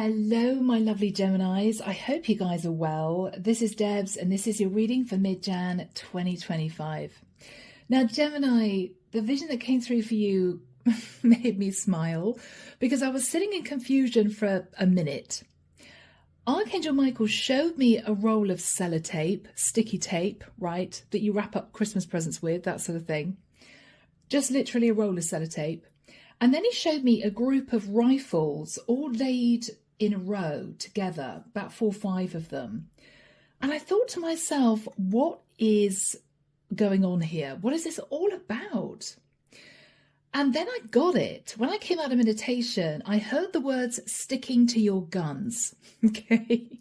Hello, my lovely Geminis. I hope you guys are well. This is Debs, and this is your reading for mid-Jan 2025. Now, Gemini, the vision that came through for you made me smile because I was sitting in confusion for a minute. Archangel Michael showed me a roll of sellotape, sticky tape, right, that you wrap up Christmas presents with, that sort of thing. Just literally a roll of sellotape. And then he showed me a group of rifles all laid in a row together, about 4 or 5 of them. And I thought to myself, what is going on here? What is this all about? And then I got it. When I came out of meditation, I heard the words sticking to your guns. Okay.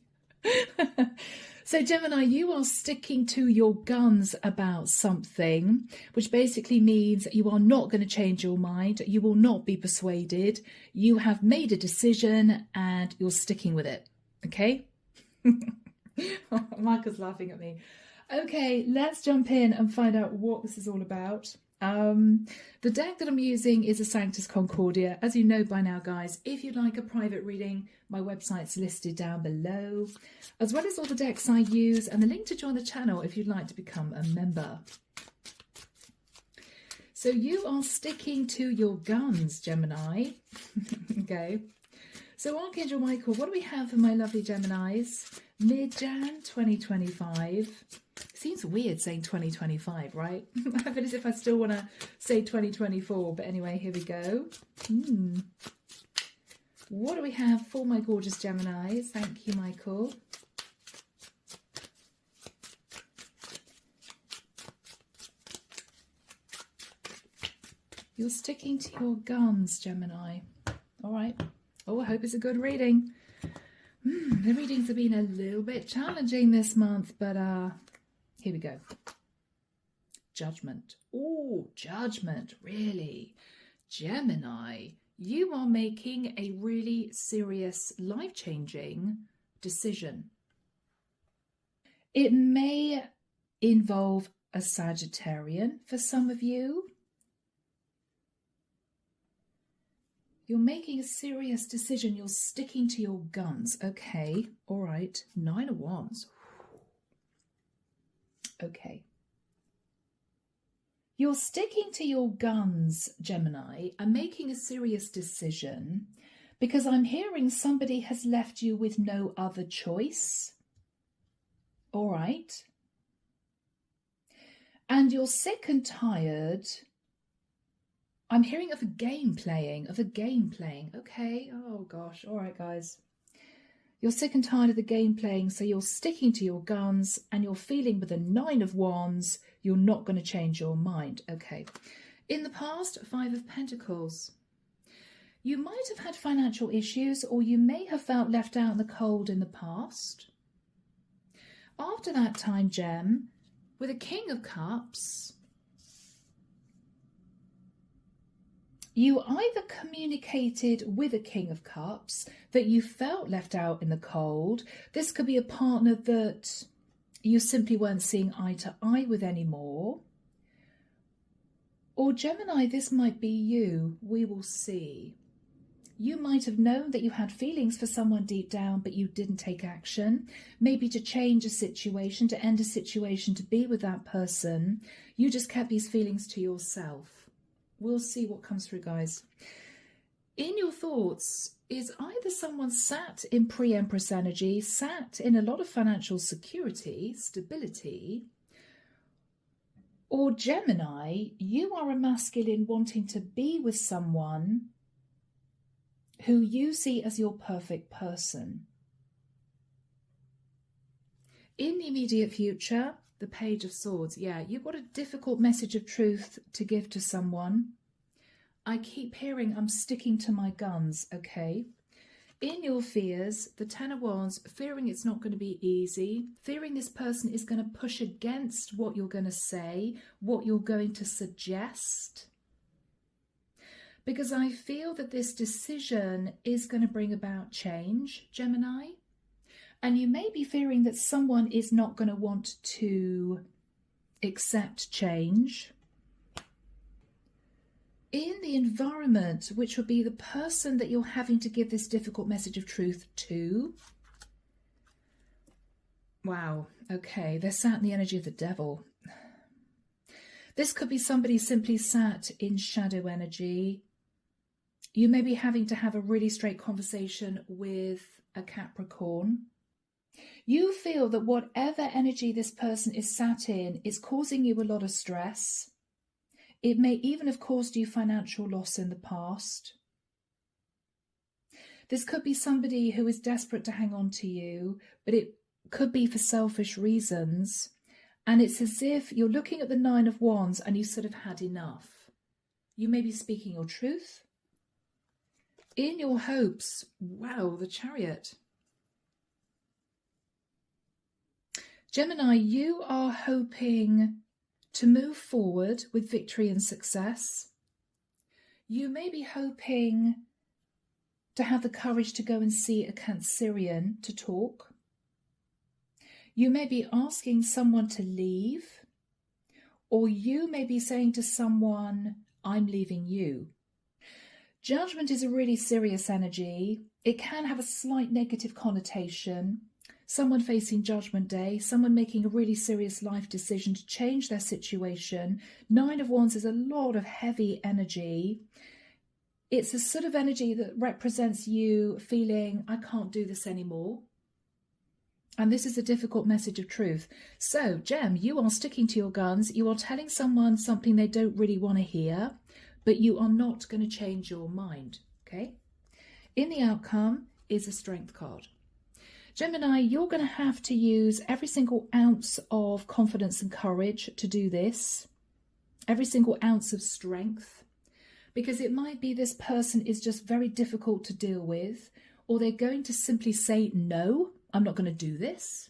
So Gemini, you are sticking to your guns about something, which basically means you are not going to change your mind. You will not be persuaded. You have made a decision and you're sticking with it. Okay. Michael's laughing at me. Okay, let's jump in and find out what this is all about. The deck that I'm using is a Sanctus Concordia. As you know by now, guys, if you'd like a private reading, my website's listed down below, as well as all the decks I use and the link to join the channel if you'd like to become a member. So you are sticking to your guns, Gemini. Okay. So Archangel Michael, what do we have for my lovely Geminis? Mid-Jan 2025. Seems weird saying 2025, right? I feel as if I still want to say 2024, but anyway, here we go. What do we have for my gorgeous Geminis? Thank you, Michael. You're sticking to your guns, Gemini. All right. Oh, I hope it's a good reading. The readings have been a little bit challenging this month, but here we go. Judgment. Oh, judgment, really. Gemini, you are making a really serious, life-changing decision. It may involve a Sagittarian for some of you. You're making a serious decision. You're sticking to your guns. Okay, all right. 9 of Wands. Okay. You're sticking to your guns, Gemini, and making a serious decision because I'm hearing somebody has left you with no other choice. All right. And you're sick and tired. I'm hearing of a game playing, Okay, oh gosh, all right, guys. You're sick and tired of the game playing, so you're sticking to your guns and you're feeling with the 9 of Wands, you're not going to change your mind. Okay. In the past, 5 of Pentacles. You might have had financial issues or you may have felt left out in the cold in the past. After that time, Gem, with a King of Cups, you either communicated with a King of Cups that you felt left out in the cold. This could be a partner that you simply weren't seeing eye to eye with anymore. Or Gemini, this might be you. We will see. You might have known that you had feelings for someone deep down, but you didn't take action. Maybe to change a situation, to end a situation, to be with that person. You just kept these feelings to yourself. We'll see what comes through, guys. In your thoughts is either someone sat in pre-Empress energy, sat in a lot of financial security, stability, or Gemini, you are a masculine wanting to be with someone who you see as your perfect person. In the immediate future, the Page of Swords. Yeah, you've got a difficult message of truth to give to someone. I keep hearing I'm sticking to my guns, okay? In your fears, the 10 of Wands, fearing it's not going to be easy, fearing this person is going to push against what you're going to say, what you're going to suggest. Because I feel that this decision is going to bring about change, Gemini. And you may be fearing that someone is not going to want to accept change. in the environment, which will be the person that you're having to give this difficult message of truth to. Wow, okay, they're sat in the energy of the devil. This could be somebody simply sat in shadow energy. You may be having to have a really straight conversation with a Capricorn. You feel that whatever energy this person is sat in is causing you a lot of stress. It may even have caused you financial loss in the past. This could be somebody who is desperate to hang on to you, but it could be for selfish reasons. And it's as if you're looking at the Nine of Wands and you sort of had enough. You may be speaking your truth in your hopes. Wow, the Chariot. Gemini, you are hoping to move forward with victory and success. You may be hoping to have the courage to go and see a Cancerian to talk. You may be asking someone to leave, or you may be saying to someone, I'm leaving you. Judgment is a really serious energy. It can have a slight negative connotation. Someone facing Judgment Day, someone making a really serious life decision to change their situation. Nine of Wands is a lot of heavy energy. It's a sort of energy that represents you feeling, I can't do this anymore. And this is a difficult message of truth. So, Gem, you are sticking to your guns. You are telling someone something they don't really want to hear, but you are not going to change your mind, okay? In the outcome is a Strength card. Gemini, you're going to have to use every single ounce of confidence and courage to do this. Every single ounce of strength. Because it might be this person is just very difficult to deal with, or they're going to simply say, no, I'm not going to do this.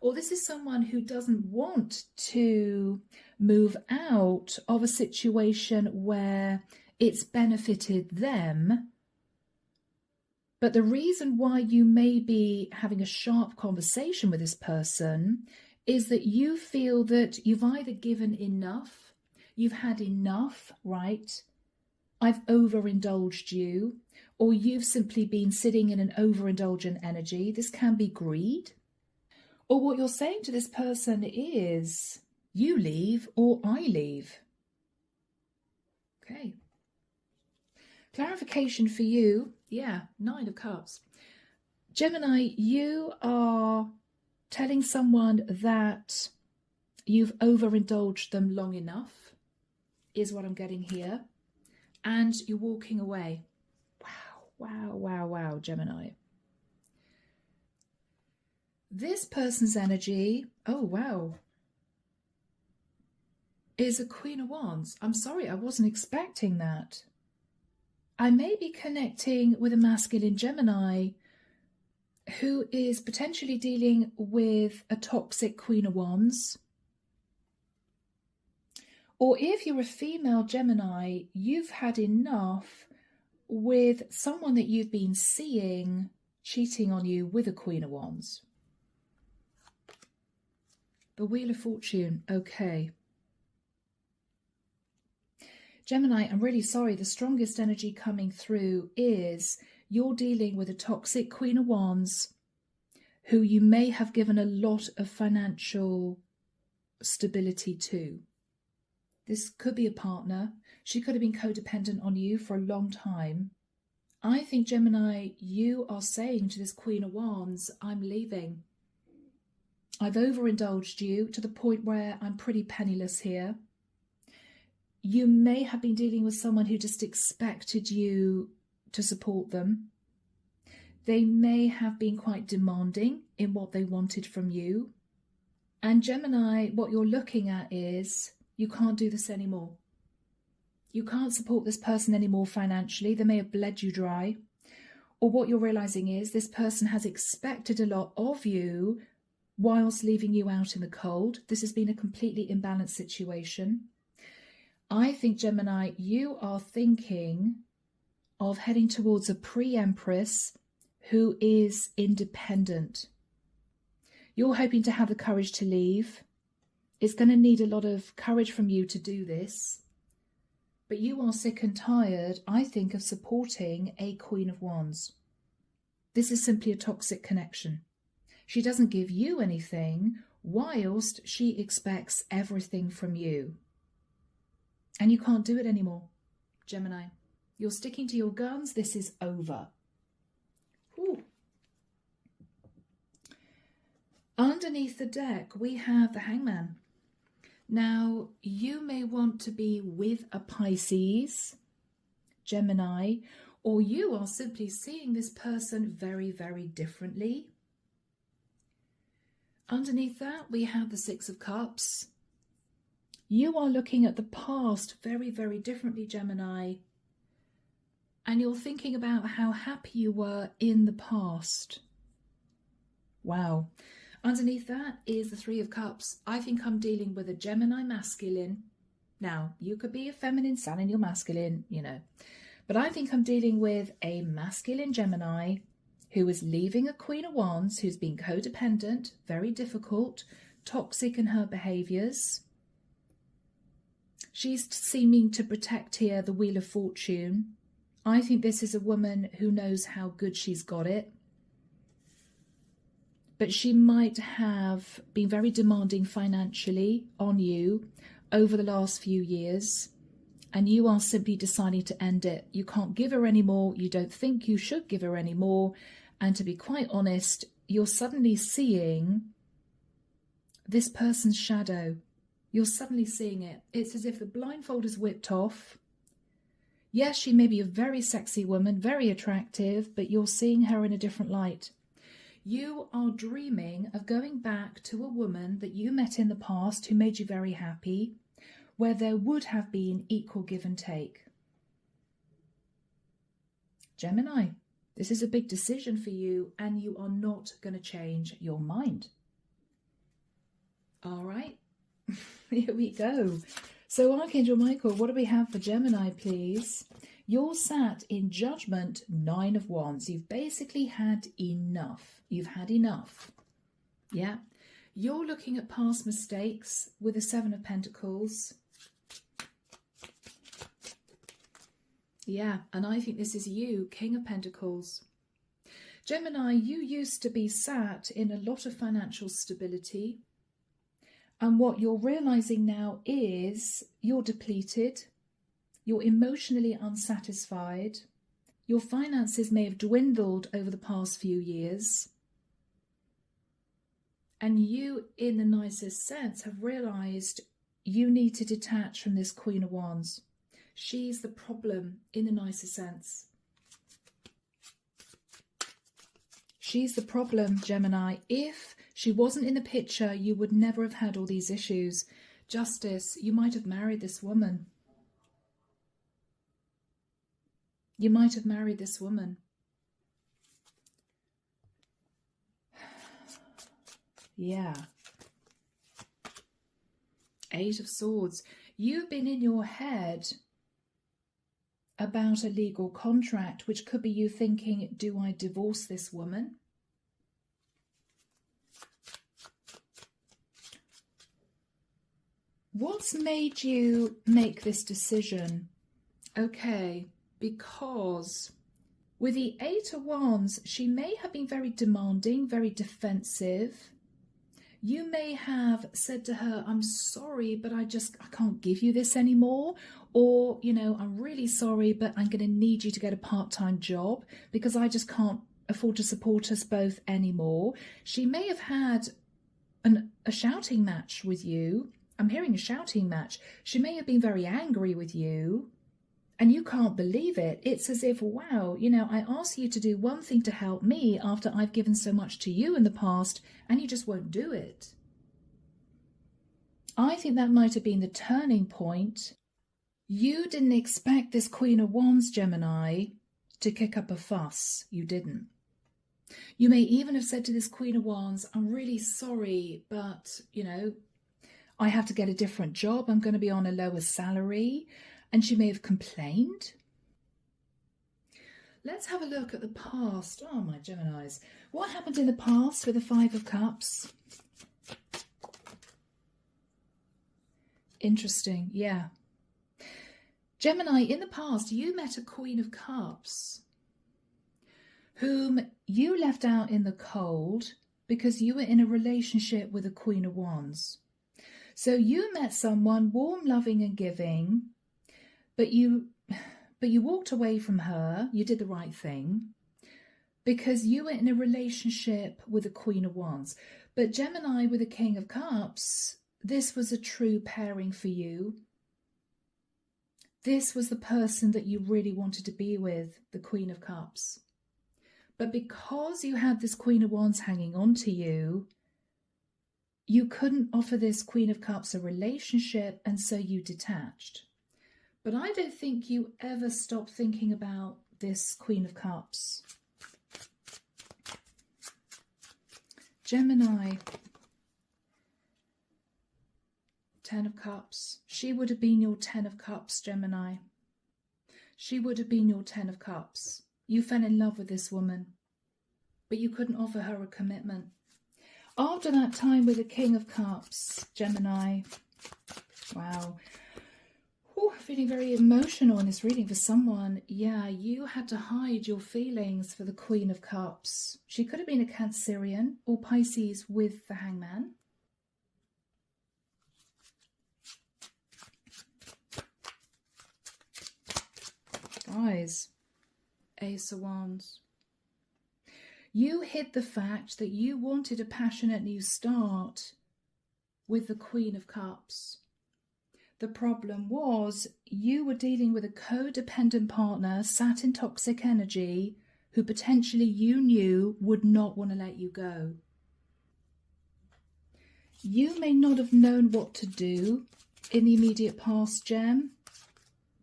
Or this is someone who doesn't want to move out of a situation where it's benefited them. But the reason why you may be having a sharp conversation with this person is that you feel that you've either given enough, you've had enough, right? I've overindulged you, or you've simply been sitting in an overindulgent energy. This can be greed. Or what you're saying to this person is, you leave or I leave. Okay. Clarification for you. Yeah, Nine of Cups. Gemini, you are telling someone that you've overindulged them long enough, is what I'm getting here. And you're walking away. Wow, Gemini. This person's energy, oh wow, is a Queen of Wands. I'm sorry, I wasn't expecting that. I may be connecting with a masculine Gemini who is potentially dealing with a toxic Queen of Wands. Or if you're a female Gemini, you've had enough with someone that you've been seeing cheating on you with a Queen of Wands. The Wheel of Fortune, okay. Gemini, I'm really sorry, the strongest energy coming through is you're dealing with a toxic Queen of Wands who you may have given a lot of financial stability to. This could be a partner. She could have been codependent on you for a long time. I think, Gemini, you are saying to this Queen of Wands, I'm leaving. I've overindulged you to the point where I'm pretty penniless here. You may have been dealing with someone who just expected you to support them. They may have been quite demanding in what they wanted from you. And Gemini, what you're looking at is you can't do this anymore. You can't support this person anymore financially. They may have bled you dry. Or what you're realizing is this person has expected a lot of you whilst leaving you out in the cold. This has been a completely imbalanced situation. I think, Gemini, you are thinking of heading towards a pre-empress who is independent. You're hoping to have the courage to leave. It's going to need a lot of courage from you to do this. But you are sick and tired, I think, of supporting a Queen of Wands. This is simply a toxic connection. She doesn't give you anything, whilst she expects everything from you. And you can't do it anymore, Gemini. You're sticking to your guns. This is over. Ooh. Underneath the deck, we have the Hangman. Now, you may want to be with a Pisces, Gemini, or you are simply seeing this person very, very differently. Underneath that, we have the Six of Cups. You are looking at the past very, very differently, Gemini. And you're thinking about how happy you were in the past. Wow. Underneath that is the Three of Cups. I think I'm dealing with a Gemini masculine. Now, you could be a feminine sun and you're masculine, you know. But I think I'm dealing with a masculine Gemini who is leaving a Queen of Wands, who's been codependent, very difficult, toxic in her behaviours. She's seeming to protect here the Wheel of Fortune. I think this is a woman who knows how good she's got it. But she might have been very demanding financially on you over the last few years. And you are simply deciding to end it. You can't give her any more. You don't think you should give her any more. And to be quite honest, you're suddenly seeing this person's shadow. You're suddenly seeing it. It's as if the blindfold is whipped off. Yes, she may be a very sexy woman, very attractive, but you're seeing her in a different light. You are dreaming of going back to a woman that you met in the past who made you very happy, where there would have been equal give and take. Gemini, this is a big decision for you, and you are not going to change your mind. All right, here we go. So Archangel Michael, what do we have for Gemini, please? You're sat in Judgment, Nine of Wands. You've basically had enough. You've had enough. Yeah. You're looking at past mistakes with the Seven of Pentacles. Yeah, and I think this is you, King of Pentacles. Gemini, you used to be sat in a lot of financial stability. And what you're realizing now is you're depleted. You're emotionally unsatisfied. Your finances may have dwindled over the past few years. And you, in the nicest sense, have realized you need to detach from this Queen of Wands. She's the problem in the nicest sense. She's the problem, Gemini. If she wasn't in the picture, you would never have had all these issues. Justice, you might have married this woman. You might have married this woman. Yeah. Eight of Swords. You've been in your head about a legal contract, which could be you thinking, do I divorce this woman? What's made you make this decision? Okay, because with the Eight of Wands, she may have been very demanding, very defensive. You may have said to her, I'm sorry, but I can't give you this anymore. Or, you know, I'm really sorry, but I'm going to need you to get a part-time job because I just can't afford to support us both anymore. She may have had a shouting match with you. I'm hearing a shouting match. She may have been very angry with you and you can't believe it. It's as if, wow, you know, I asked you to do one thing to help me after I've given so much to you in the past and you just won't do it. I think that might have been the turning point. You didn't expect this Queen of Wands, Gemini, to kick up a fuss. You didn't. You may even have said to this Queen of Wands, I'm really sorry, but, you know, I have to get a different job. I'm going to be on a lower salary. And she may have complained. Let's have a look at the past. Oh, my Geminis. What happened in the past with the Five of Cups? Interesting, yeah. Gemini, in the past, you met a Queen of Cups whom you left out in the cold because you were in a relationship with a Queen of Wands. So you met someone warm, loving and giving, but you walked away from her. You did the right thing because you were in a relationship with a Queen of Wands. But Gemini with a King of Cups, this was a true pairing for you. This was the person that you really wanted to be with, the Queen of Cups. But because you had this Queen of Wands hanging on to you, you couldn't offer this Queen of Cups a relationship, and so you detached. But I don't think you ever stopped thinking about this Queen of Cups. Gemini, Ten of Cups. She would have been your Ten of Cups, Gemini. She would have been your Ten of Cups. You fell in love with this woman, but you couldn't offer her a commitment. After that time with the King of Cups, Gemini, wow. Ooh, feeling very emotional in this reading for someone. Yeah, you had to hide your feelings for the Queen of Cups. She could have been a Cancerian or Pisces with the Hangman. Guys, Ace of Wands. You hid the fact that you wanted a passionate new start with the Queen of Cups. The problem was you were dealing with a codependent partner sat in toxic energy who potentially you knew would not want to let you go. You may not have known what to do in the immediate past, Gem.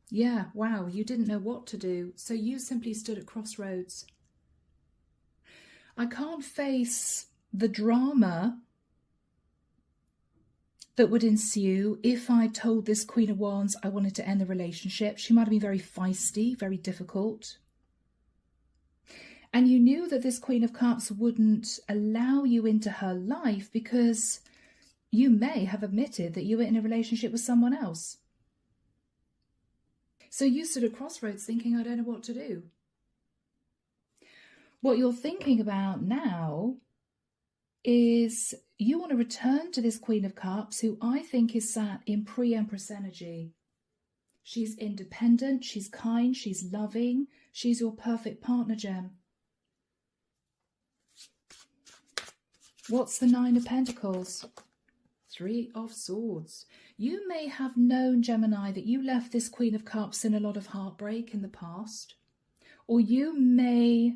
Yeah, wow, you didn't know what to do, so you simply stood at crossroads. I can't face the drama that would ensue if I told this Queen of Wands I wanted to end the relationship. She might have been very feisty, very difficult. And you knew that this Queen of Cups wouldn't allow you into her life because you may have admitted that you were in a relationship with someone else. So you stood at crossroads thinking, I don't know what to do. What you're thinking about now is you want to return to this Queen of Cups, who I think is sat in pre-Empress energy. She's independent, she's kind, she's loving, she's your perfect partner, Gem. What's the Nine of Pentacles? Three of Swords. You may have known, Gemini, that you left this Queen of Cups in a lot of heartbreak in the past. Or you may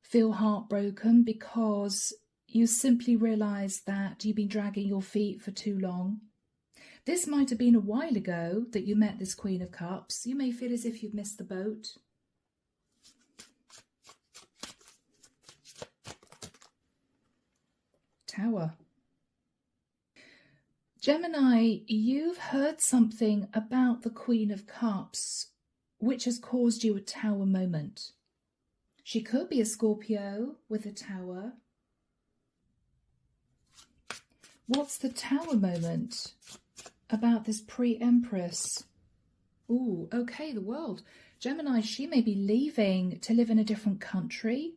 feel heartbroken because you simply realised that you've been dragging your feet for too long. This might have been a while ago that you met this Queen of Cups. You may feel as if you've missed the boat. Tower. Gemini, you've heard something about the Queen of Cups which has caused you a Tower moment. She could be a Scorpio with a Tower. What's the Tower moment about this pre-Empress? Ooh, okay, the World. Gemini, she may be leaving to live in a different country.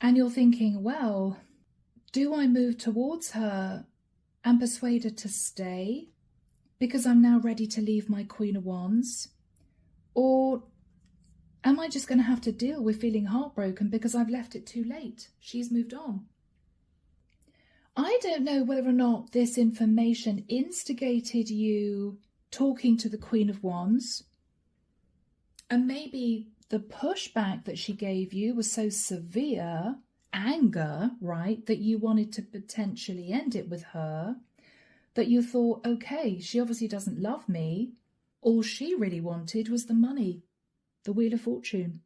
And you're thinking, well, do I move towards her and persuade her to stay because I'm now ready to leave my Queen of Wands? Or am I just going to have to deal with feeling heartbroken because I've left it too late? She's moved on. I don't know whether or not this information instigated you talking to the Queen of Wands, and maybe the pushback that she gave you was so severe, anger, right, that you wanted to potentially end it with her, that you thought, okay, she obviously doesn't love me. All she really wanted was the money, the Wheel of Fortune.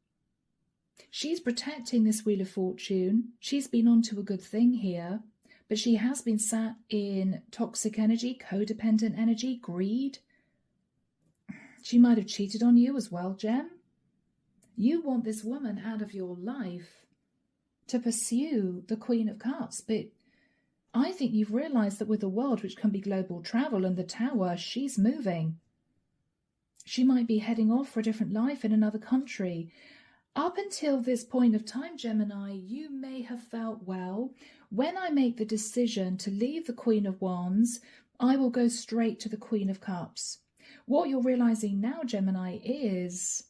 She's protecting this Wheel of Fortune. She's been onto a good thing here, but she has been sat in toxic energy, codependent energy, greed. She might have cheated on you as well, Gem. You want this woman out of your life to pursue the Queen of Cups, but I think you've realised that with the World, which can be global travel, and the Tower, she's moving. She might be heading off for a different life in another country. Up until this point of time, Gemini, you may have felt, well, when I make the decision to leave the Queen of Wands, I will go straight to the Queen of Cups. What you're realizing now, Gemini, is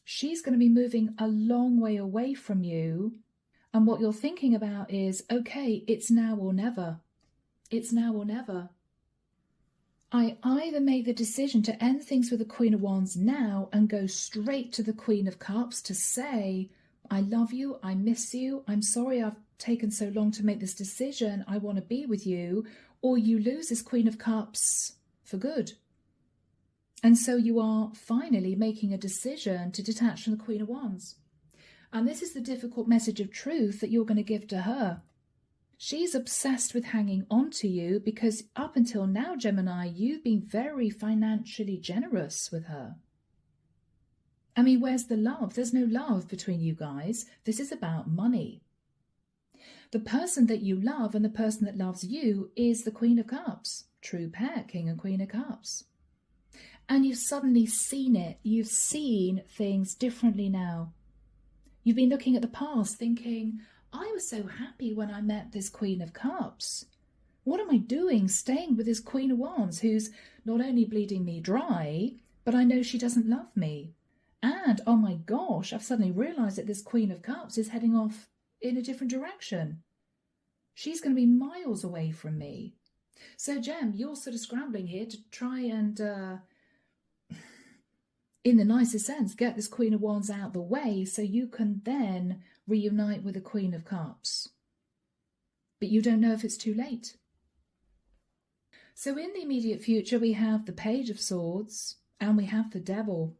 she's going to be moving a long way away from you. And what you're thinking about is, okay, it's now or never. It's now or never. I either make the decision to end things with the Queen of Wands now and go straight to the Queen of Cups to say, I love you, I miss you, I'm sorry I've taken so long to make this decision, I want to be with you, or you lose this Queen of Cups for good. And so you are finally making a decision to detach from the Queen of Wands. And this is the difficult message of truth that you're going to give to her. She's obsessed with hanging on to you because up until now, Gemini, you've been very financially generous with her. I mean, where's the love? There's no love between you guys. This is about money. The person that you love and the person that loves you is the Queen of Cups. True pair, King and Queen of Cups. And you've suddenly seen it. You've seen things differently now. You've been looking at the past thinking, I was so happy when I met this Queen of Cups. What am I doing staying with this Queen of Wands who's not only bleeding me dry, but I know she doesn't love me. And, oh my gosh, I've suddenly realised that this Queen of Cups is heading off in a different direction. She's going to be miles away from me. So, Gem, you're sort of scrambling here to try and, in the nicest sense, get this Queen of Wands out the way so you can then reunite with the Queen of Cups. But you don't know if it's too late. So in the immediate future, we have the Page of Swords and we have the Devil.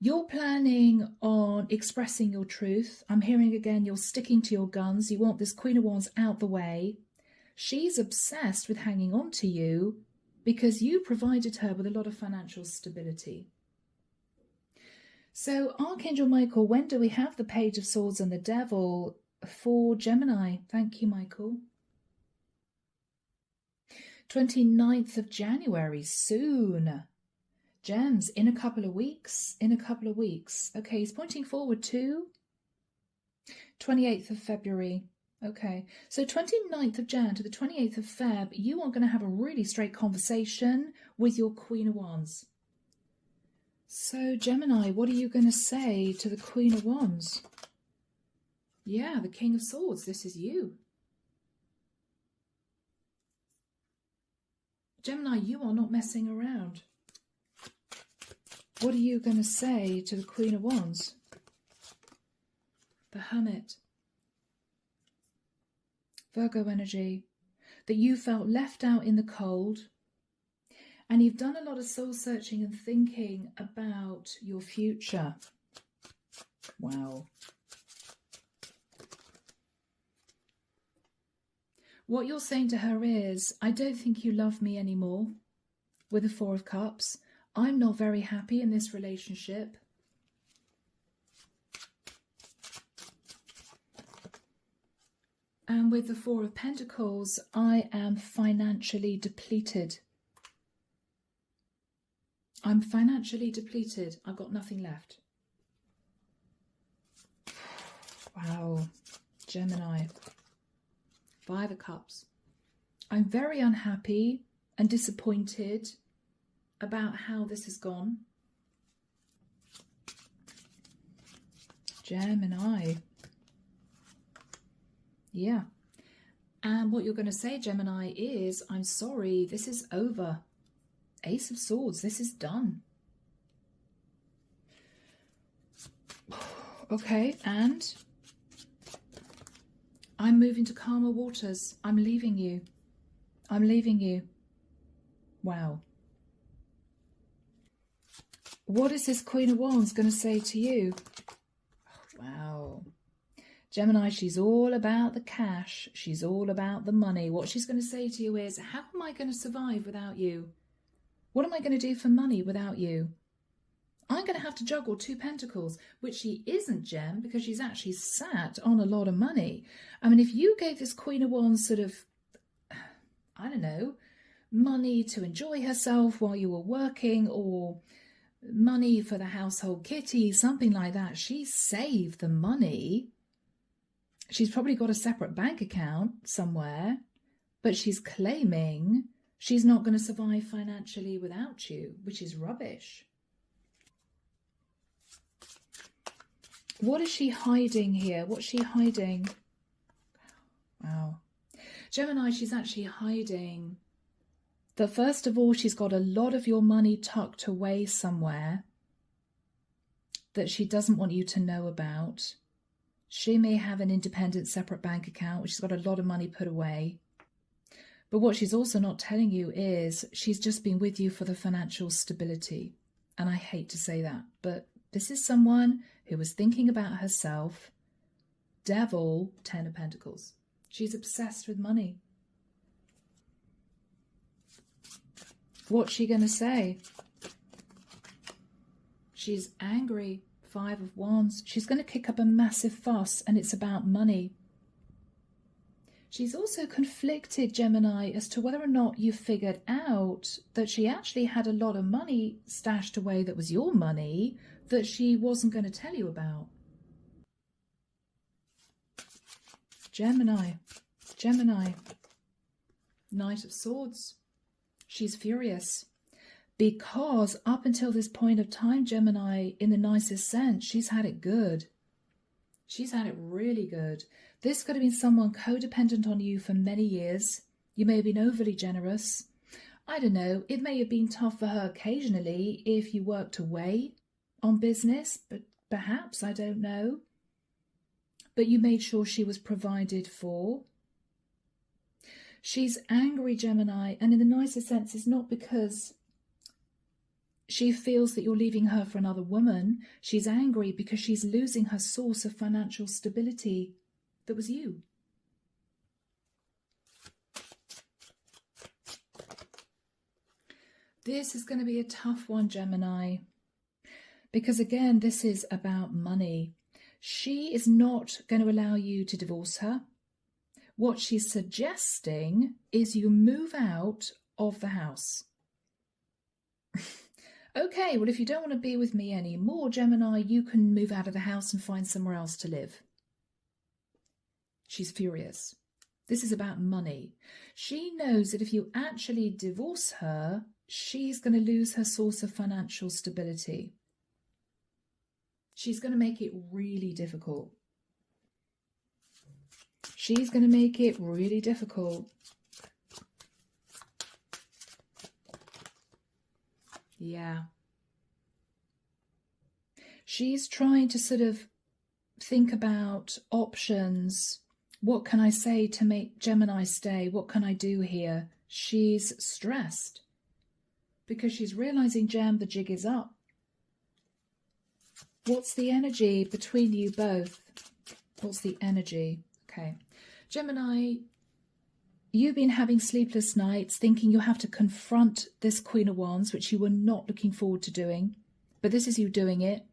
You're planning on expressing your truth. I'm hearing again, you're sticking to your guns. You want this Queen of Wands out the way. She's obsessed with hanging on to you because you provided her with a lot of financial stability. So, Archangel Michael, when do we have the Page of Swords and the Devil for Gemini? Thank you, Michael. 29th of January, soon. Gems, in a couple of weeks. Okay, he's pointing forward to 28th of February. Okay, so 29th of Jan to the 28th of Feb, you are going to have a really straight conversation with your Queen of Wands. So, Gemini, what are you going to say to the Queen of Wands? Yeah, the King of Swords, this is you. Gemini, you are not messing around. What are you going to say to the Queen of Wands? The Hermit. Virgo energy. That you felt left out in the cold. And you've done a lot of soul searching and thinking about your future. Wow. What you're saying to her is, I don't think you love me anymore. With the Four of Cups. I'm not very happy in this relationship. And with the Four of Pentacles, I am financially depleted. I'm financially depleted. I've got nothing left. Wow. Gemini. Five of Cups. I'm very unhappy and disappointed about how this has gone. Gemini. Yeah. And what you're going to say, Gemini, is, I'm sorry, this is over. Ace of Swords, this is done. Okay, and I'm moving to calmer waters. I'm leaving you. I'm leaving you. Wow. What is this Queen of Wands going to say to you? Wow. Gemini, she's all about the cash. She's all about the money. What she's going to say to you is, how am I going to survive without you? What am I going to do for money without you? I'm going to have to juggle two pentacles, which she isn't, Gem, because she's actually sat on a lot of money. I mean, if you gave this Queen of Wands sort of, I don't know, money to enjoy herself while you were working, or money for the household kitty, something like that. She saved the money. She's probably got a separate bank account somewhere, but she's claiming she's not going to survive financially without you, which is rubbish. What is she hiding here? What's she hiding? Wow. Gemini, she's actually hiding that, first of all, she's got a lot of your money tucked away somewhere that she doesn't want you to know about. She may have an independent separate bank account which has got a lot of money put away. But what she's also not telling you is she's just been with you for the financial stability. And I hate to say that, but this is someone who was thinking about herself. Devil, 10 of Pentacles. She's obsessed with money. What's she going to say? She's angry. 5 of Wands. She's going to kick up a massive fuss, and it's about money. She's also conflicted, Gemini, as to whether or not you figured out that she actually had a lot of money stashed away that was your money that she wasn't going to tell you about. Gemini. Gemini. Knight of Swords. She's furious. Because up until this point of time, Gemini, in the nicest sense, she's had it good. She's had it really good. This could have been someone codependent on you for many years. You may have been overly generous. I don't know. It may have been tough for her occasionally if you worked away on business, but perhaps, I don't know. But you made sure she was provided for. She's angry, Gemini, and in the nicest sense, it's not because she feels that you're leaving her for another woman. She's angry because she's losing her source of financial stability that was you. This is going to be a tough one, Gemini, because again, this is about money. She is not going to allow you to divorce her. What she's suggesting is you move out of the house. Okay, well, if you don't want to be with me anymore, Gemini, you can move out of the house and find somewhere else to live. She's furious. This is about money. She knows that if you actually divorce her, she's going to lose her source of financial stability. She's going to make it really difficult. She's going to make it really difficult. Yeah. She's trying to sort of think about options. What can I say to make Gemini stay? What can I do here? She's stressed because she's realizing, Gem, the jig is up. What's the energy between you both? What's the energy? Okay. Gemini, you've been having sleepless nights thinking you have to confront this Queen of Wands, which you were not looking forward to doing. But this is you doing it.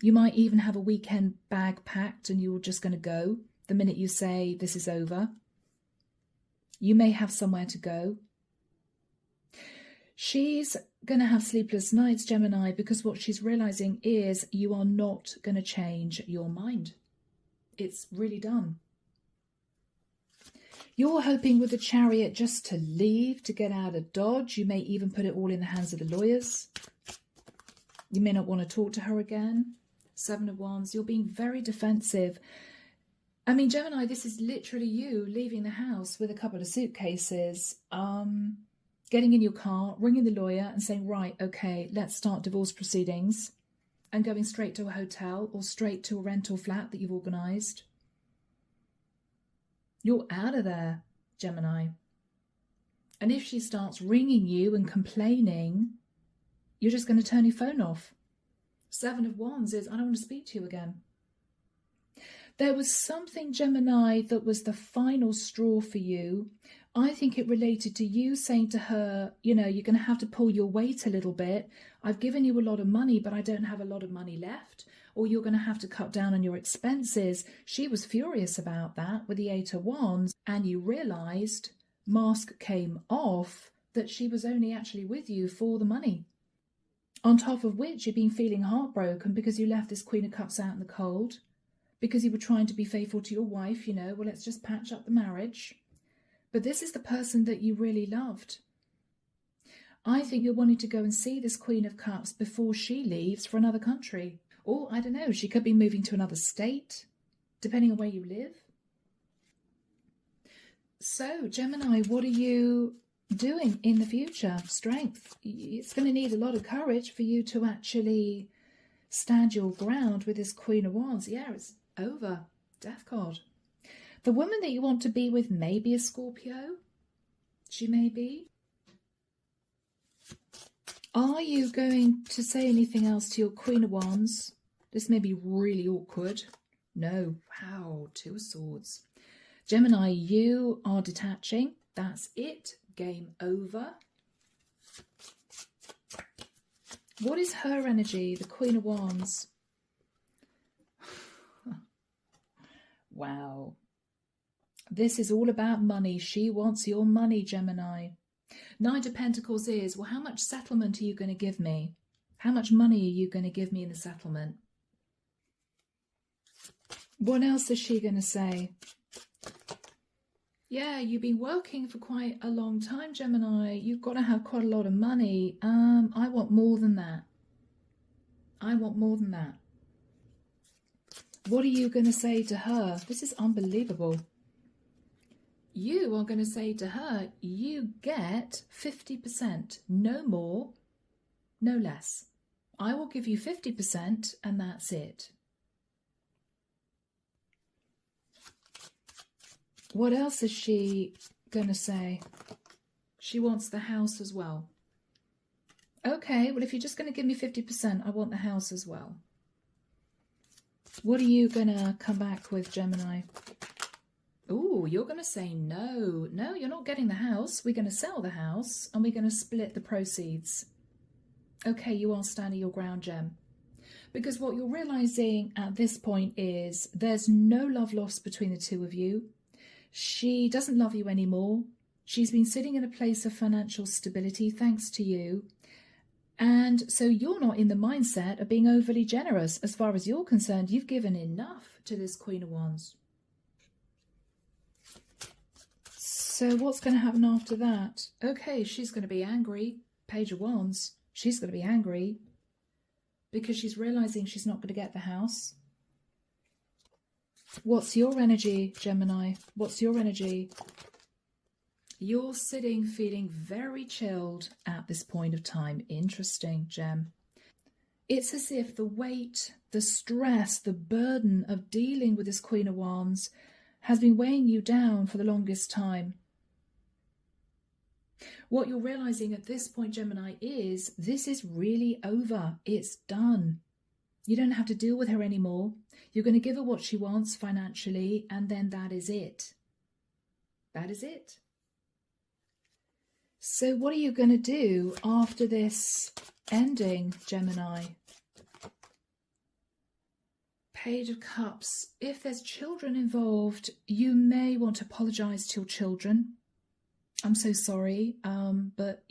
You might even have a weekend bag packed and you're just going to go the minute you say this is over. You may have somewhere to go. She's going to have sleepless nights, Gemini, because what she's realizing is you are not going to change your mind. It's really done. You're hoping with the Chariot just to leave, to get out of Dodge. You may even put it all in the hands of the lawyers. You may not want to talk to her again. 7 of Wands, you're being very defensive. I mean, Gemini, this is literally you leaving the house with a couple of suitcases, getting in your car, ringing the lawyer and saying, right, okay, let's start divorce proceedings, and going straight to a hotel or straight to a rental flat that you've organised. You're out of there, Gemini. And if she starts ringing you and complaining, you're just going to turn your phone off. 7 of Wands is, I don't want to speak to you again. There was something, Gemini, that was the final straw for you. I think it related to you saying to her, you know, you're going to have to pull your weight a little bit. I've given you a lot of money, but I don't have a lot of money left. Or you're going to have to cut down on your expenses. She was furious about that with the 8 of Wands. And you realised, mask came off, that she was only actually with you for the money. On top of which, you've been feeling heartbroken because you left this Queen of Cups out in the cold, because you were trying to be faithful to your wife, well, let's just patch up the marriage. But this is the person that you really loved. I think you're wanting to go and see this Queen of Cups before she leaves for another country. Or, I don't know, she could be moving to another state, depending on where you live. So, Gemini, what are you doing in the future? Strength. It's going to need a lot of courage for you to actually stand your ground with this Queen of Wands. Yeah, it's over. Death card. The woman that you want to be with may be a Scorpio. She may be. Are you going to say anything else to your Queen of Wands? This may be really awkward. No. Wow, Two of Swords. Gemini, you are detaching. That's it. Game over. What is her energy? The Queen of Wands. Wow. This is all about money. She wants your money, Gemini. Knight of Pentacles is, well, how much settlement are you going to give me? How much money are you going to give me in the settlement? What else is she going to say? Yeah, you've been working for quite a long time, Gemini. You've got to have quite a lot of money. I want more than that. I want more than that. What are you going to say to her? This is unbelievable. You are going to say to her, you get 50%, no more, no less. I will give you 50% and that's it. What else is she going to say? She wants the house as well. Okay, well, if you're just going to give me 50%, I want the house as well. What are you going to come back with, Gemini? Oh, you're going to say no. No, you're not getting the house. We're going to sell the house and we're going to split the proceeds. Okay, you are standing your ground, Gem. Because what you're realizing at this point is there's no love lost between the two of you. She doesn't love you anymore. She's been sitting in a place of financial stability thanks to you. And so you're not in the mindset of being overly generous. As far as you're concerned, you've given enough to this Queen of Wands. So what's going to happen after that? Okay, she's going to be angry. Page of Wands. She's going to be angry because she's realizing she's not going to get the house. What's your energy, Gemini? What's your energy? You're sitting feeling very chilled at this point of time. Interesting, Gem. It's as if the weight, the stress, the burden of dealing with this Queen of Wands has been weighing you down for the longest time. What you're realizing at this point, Gemini, is this is really over. It's done. You don't have to deal with her anymore. You're going to give her what she wants financially, and then that is it. That is it. So what are you going to do after this ending, Gemini? Page of Cups. If there's children involved, you may want to apologize to your children. I'm so sorry, but,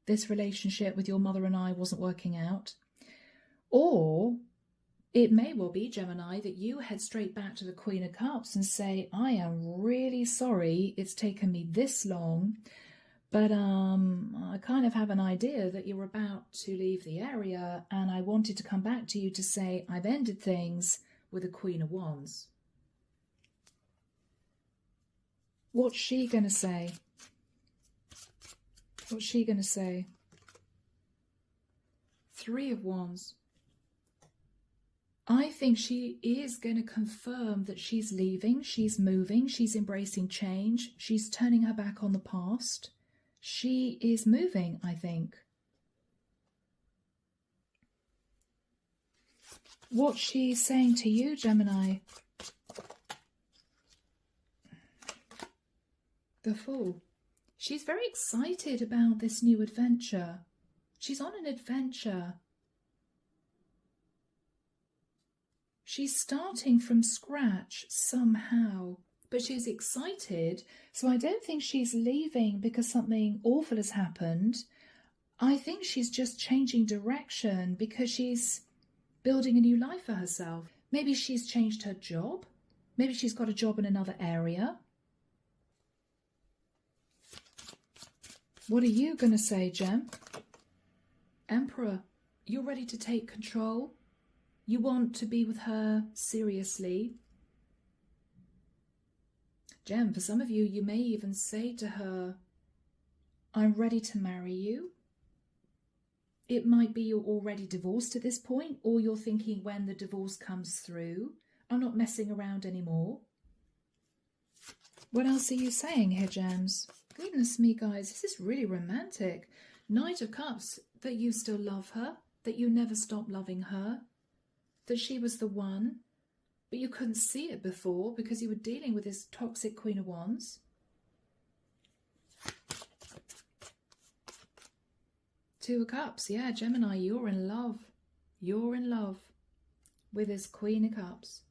this relationship with your mother and I wasn't working out. Or it may well be, Gemini, that you head straight back to the Queen of Cups and say, I am really sorry it's taken me this long, but I kind of have an idea that you're about to leave the area and I wanted to come back to you to say I've ended things with the Queen of Wands. What's she going to say? What's she going to say? Three of Wands. I think she is going to confirm that she's leaving, she's moving, she's embracing change, she's turning her back on the past. She is moving, I think. What's she saying to you, Gemini? The Fool. She's very excited about this new adventure. She's on an adventure. She's starting from scratch somehow. but she's excited. So I don't think she's leaving because something awful has happened. I think she's just changing direction because she's building a new life for herself. Maybe she's changed her job. Maybe she's got a job in another area. What are you going to say, Gem? Emperor, you're ready to take control. You want to be with her seriously. Gem, for some of you, you may even say to her, I'm ready to marry you. It might be you're already divorced at this point, or you're thinking when the divorce comes through, I'm not messing around anymore. What else are you saying here, Gems? Goodness me, guys, this is really romantic. Knight of Cups, that you still love her, that you never stopped loving her, that she was the one, but you couldn't see it before because you were dealing with this toxic Queen of Wands. Two of Cups, yeah, Gemini, you're in love. You're in love with this Queen of Cups.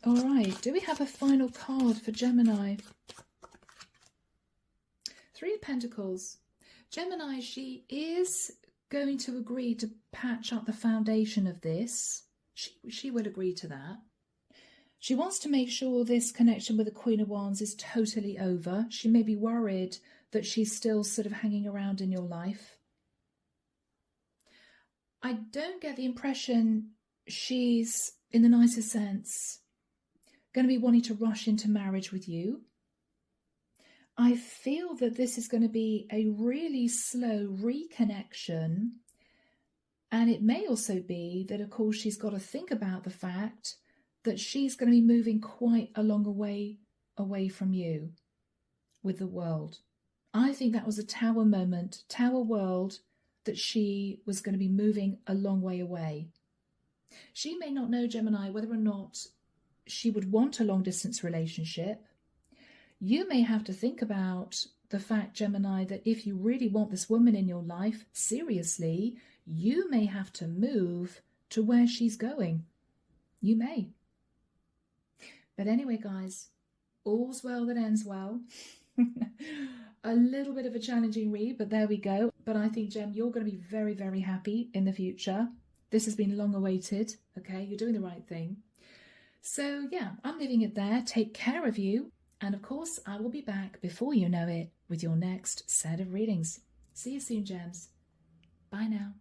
All right, do we have a final card for Gemini? Three of Pentacles. Gemini, she is going to agree to patch up the foundation of this. She will agree to that. She wants to make sure this connection with the Queen of Wands is totally over. She may be worried that she's still sort of hanging around in your life. I don't get the impression she's, in the nicest sense, going to be wanting to rush into marriage with you. I feel that this is going to be a really slow reconnection, and it may also be that, of course, she's got to think about the fact that she's going to be moving quite a long way away from you with the world. I think that was a Tower moment, Tower world, that she was going to be moving a long way away. She may not know, Gemini, whether or not she would want a long distance relationship. You may have to think about the fact, Gemini, that if you really want this woman in your life seriously, you may have to move to where she's going. You may. But anyway, guys, all's well that ends well. A little bit of a challenging read, but there we go. But I think, Gem, you're going to be very, very happy in the future. This has been long awaited, okay? You're doing the right thing. So, yeah, I'm leaving it there. Take care of you. And, of course, I will be back before you know it with your next set of readings. See you soon, Gems. Bye now.